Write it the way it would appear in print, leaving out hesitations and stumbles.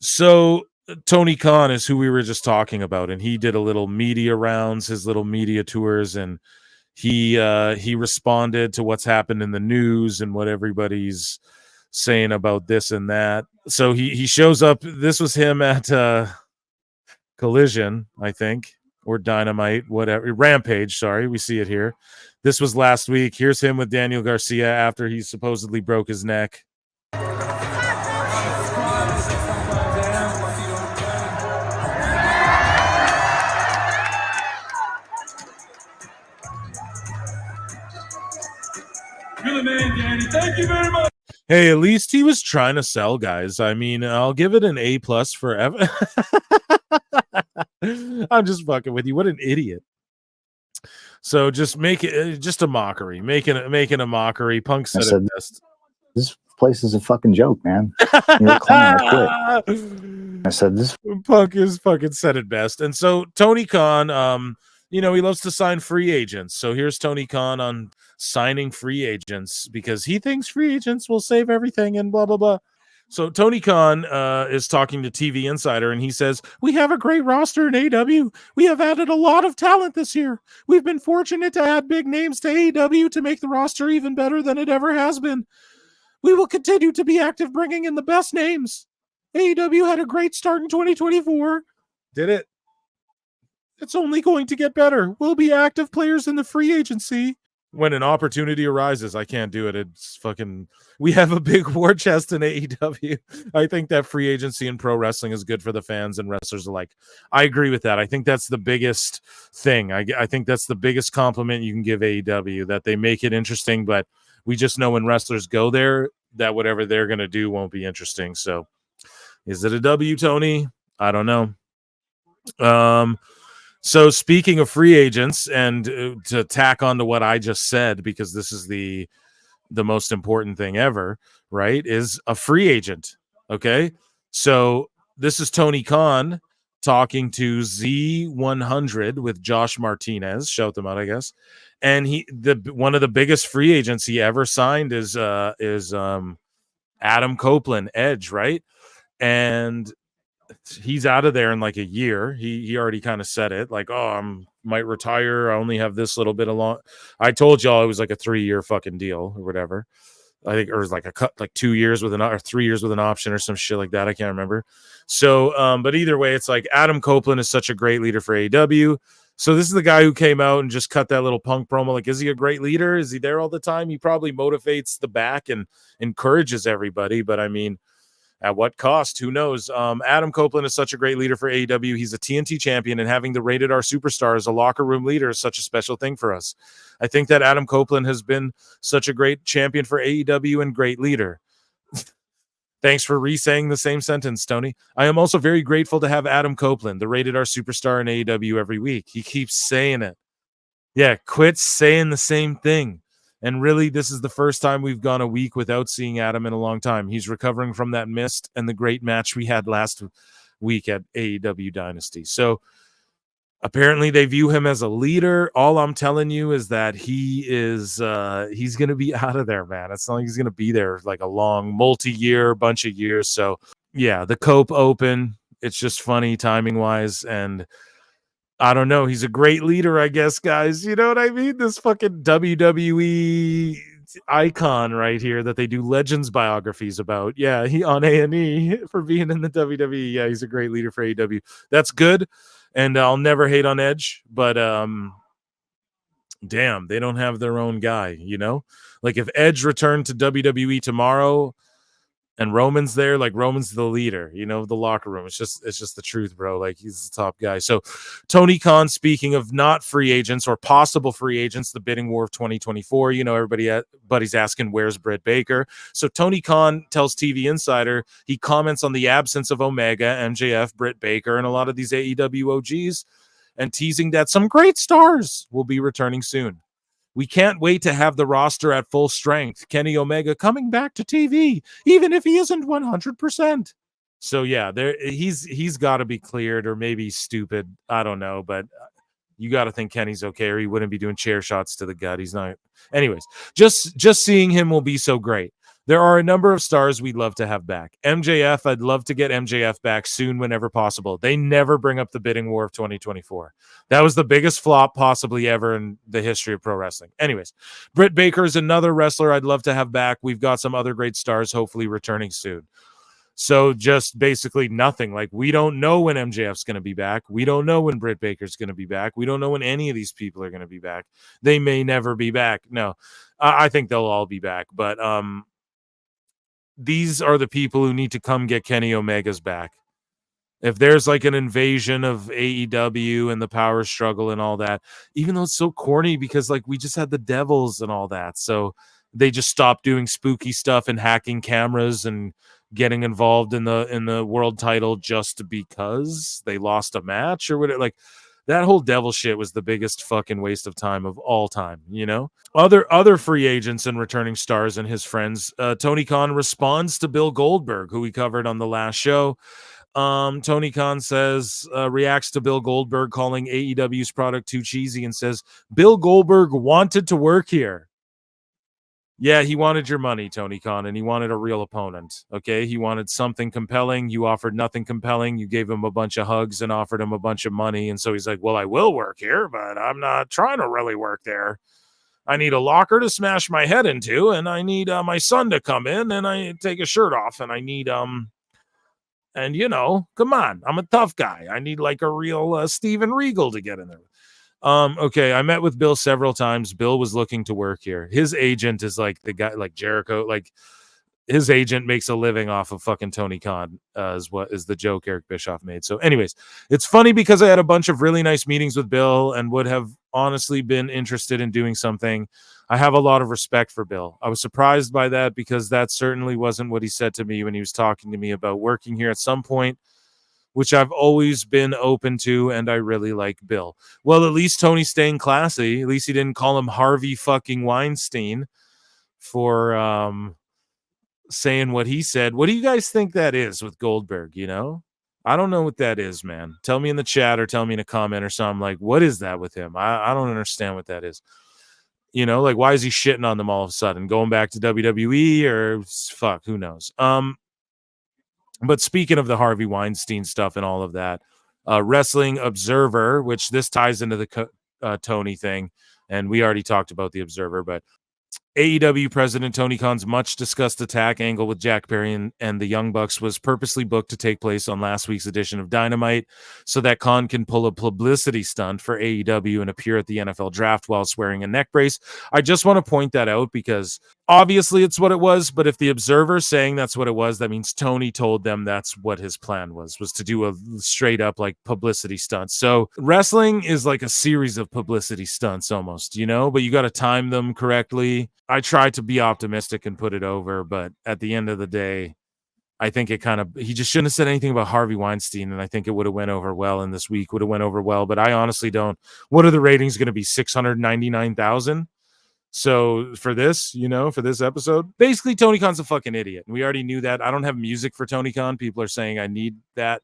So Tony Khan is who we were just talking about, and he did a little media rounds, his little media tours, and he responded to what's happened in the news and what everybody's saying about this and that. So he shows up. This was him at Collision, I think, or Dynamite, whatever. Rampage, sorry. We see it here. This was last week. Here's him with Daniel Garcia after he supposedly broke his neck. You're the man, Danny. Thank you very much. Hey, at least he was trying to sell, guys. I mean, I'll give it an A+ for Evan. I'm just fucking with you. What an idiot. So just make it just a mockery, making a mockery. Punk said it best. This place is a fucking joke, man. You're a clown. I quit. I said this. Punk is fucking said it best. And so Tony Khan, he loves to sign free agents. So here's Tony Khan on signing free agents because he thinks free agents will save everything and blah, blah, blah. So Tony Khan is talking to TV Insider, and he says, we have a great roster in AEW. We have added a lot of talent this year. We've been fortunate to add big names to AEW to make the roster even better than it ever has been. We will continue to be active, bringing in the best names. AEW had a great start in 2024. Did it? It's only going to get better. We'll be active players in the free agency. When an opportunity arises, I can't do it. It's fucking... We have a big war chest in AEW. I think that free agency in pro wrestling is good for the fans and wrestlers alike. I agree with that. I think that's the biggest thing. I think that's the biggest compliment you can give AEW, that they make it interesting, but we just know when wrestlers go there, that whatever they're going to do won't be interesting. So is it a W, Tony? I don't know. So speaking of free agents, and to tack on to what I just said, because this is the most important thing ever, right, is a free agent. Okay. So this is Tony Khan talking to Z100 with Josh Martinez. Shout them out, I guess. And one of the biggest free agents he ever signed is Adam Copeland, Edge, right? And he's out of there in like a year. He already kind of said it, like, oh, might retire. I only have this little bit of long. I told y'all it was like a 3-year fucking deal or whatever. I think it was like a cut, like 2 years with or 3 years with an option or some shit like that. I can't remember. So, but either way, it's like Adam Copeland is such a great leader for AEW. So this is the guy who came out and just cut that little Punk promo. Like, is he a great leader? Is he there all the time? He probably motivates the back and encourages everybody. But I mean, at what cost? Who knows? Adam Copeland is such a great leader for AEW. He's a TNT champion, and having the Rated R superstar as a locker room leader is such a special thing for us. I think that Adam Copeland has been such a great champion for AEW and great leader. Thanks for re-saying the same sentence, Tony. I am also very grateful to have Adam Copeland, the Rated R superstar in AEW, every week. He keeps saying it. Yeah, quit saying the same thing. And really, this is the first time we've gone a week without seeing Adam in a long time. He's recovering from that mist and the great match we had last week at AEW Dynasty. So apparently they view him as a leader. All I'm telling you is that he's going to be out of there, man. It's not like he's going to be there like a long multi-year bunch of years. So yeah, the Cope Open, it's just funny timing wise. And I don't know. He's a great leader, I guess, guys. You know what I mean? This fucking WWE icon right here that they do Legends biographies about. Yeah, he on A&E for being in the WWE. Yeah, he's a great leader for AEW. That's good. And I'll never hate on Edge, but damn, they don't have their own guy, you know? Like if Edge returned to WWE tomorrow and Roman's there, like Roman's the leader, you know, the locker room. It's just the truth, bro. Like he's the top guy. So Tony Khan, speaking of not free agents or possible free agents, the bidding war of 2024, you know, everybody's asking, where's Britt Baker? So Tony Khan tells TV Insider, he comments on the absence of Omega, MJF, Britt Baker, and a lot of these AEW OGs, and teasing that some great stars will be returning soon. We can't wait to have the roster at full strength. Kenny Omega coming back to TV, even if he isn't 100%. So yeah, he's got to be cleared, or maybe stupid. I don't know, but you got to think Kenny's okay, or he wouldn't be doing chair shots to the gut. He's not. Anyways, just seeing him will be so great. There are a number of stars we'd love to have back. MJF, I'd love to get MJF back soon whenever possible. They never bring up the bidding war of 2024. That was the biggest flop possibly ever in the history of pro wrestling. Anyways, Britt Baker is another wrestler I'd love to have back. We've got some other great stars hopefully returning soon. So just basically nothing. Like, we don't know when MJF's going to be back. We don't know when Britt Baker's going to be back. We don't know when any of these people are going to be back. They may never be back. No, I think they'll all be back. But these are the people who need to come get Kenny Omega's back. If there's like an invasion of AEW and the power struggle and all that, even though it's so corny because like we just had the Devils and all that. So they just stopped doing spooky stuff and hacking cameras and getting involved in the world title just because they lost a match or whatever. Like, that whole devil shit was the biggest fucking waste of time of all time, you know? Other free agents and returning stars and his friends. Tony Khan responds to Bill Goldberg, who we covered on the last show. Tony Khan says, reacts to Bill Goldberg calling AEW's product too cheesy and says, Bill Goldberg wanted to work here. Yeah, he wanted your money, Tony Khan, and he wanted a real opponent, okay? He wanted something compelling. You offered nothing compelling. You gave him a bunch of hugs and offered him a bunch of money, and so he's like, well, I will work here, but I'm not trying to really work there. I need a locker to smash my head into, and I need my son to come in, and I take his shirt off, and I need, and, you know, come on, I'm a tough guy. I need, like, a real Steven Regal to get in there. Okay, I met with Bill several times. Bill was looking to work here. His agent is like the guy, like Jericho, like his agent makes a living off of fucking Tony Khan, is what is the joke Eric Bischoff made. So anyways, it's funny because I had a bunch of really nice meetings with Bill and would have honestly been interested in doing something. I have a lot of respect for Bill. I was surprised by that because that certainly wasn't what he said to me when he was talking to me about working here at some point, which I've always been open to, and I really like Bill. Well, at least Tony's staying classy. At least he didn't call him Harvey fucking Weinstein for saying what he said. What do you guys think that is with Goldberg, you know? I don't know what that is, man. Tell me in the chat or tell me in a comment or something. Like, what is that with him? I don't understand what that is. You know, like, why is he shitting on them all of a sudden? Going back to WWE or fuck, who knows? But speaking of the Harvey Weinstein stuff and all of that, Wrestling Observer, which this ties into the Tony thing, and we already talked about the Observer, but AEW President Tony Khan's much-discussed attack angle with Jack Perry and the Young Bucks was purposely booked to take place on last week's edition of Dynamite so that Khan can pull a publicity stunt for AEW and appear at the NFL Draft while wearing a neck brace. I just want to point that out because obviously it's what it was, but if the Observer's saying that's what it was, that means Tony told them that's what his plan was to do a straight-up, like, publicity stunt. So wrestling is like a series of publicity stunts almost, you know, but you got to time them correctly. I tried to be optimistic and put it over, but at the end of the day, I think it kind of, he just shouldn't have said anything about Harvey Weinstein, and I think it would have went over well, and this week would have went over well, but I honestly don't. What are the ratings going to be? 699,000? So for this, you know, for this episode, basically Tony Khan's a fucking idiot. We already knew that. I don't have music for Tony Khan. People are saying I need that.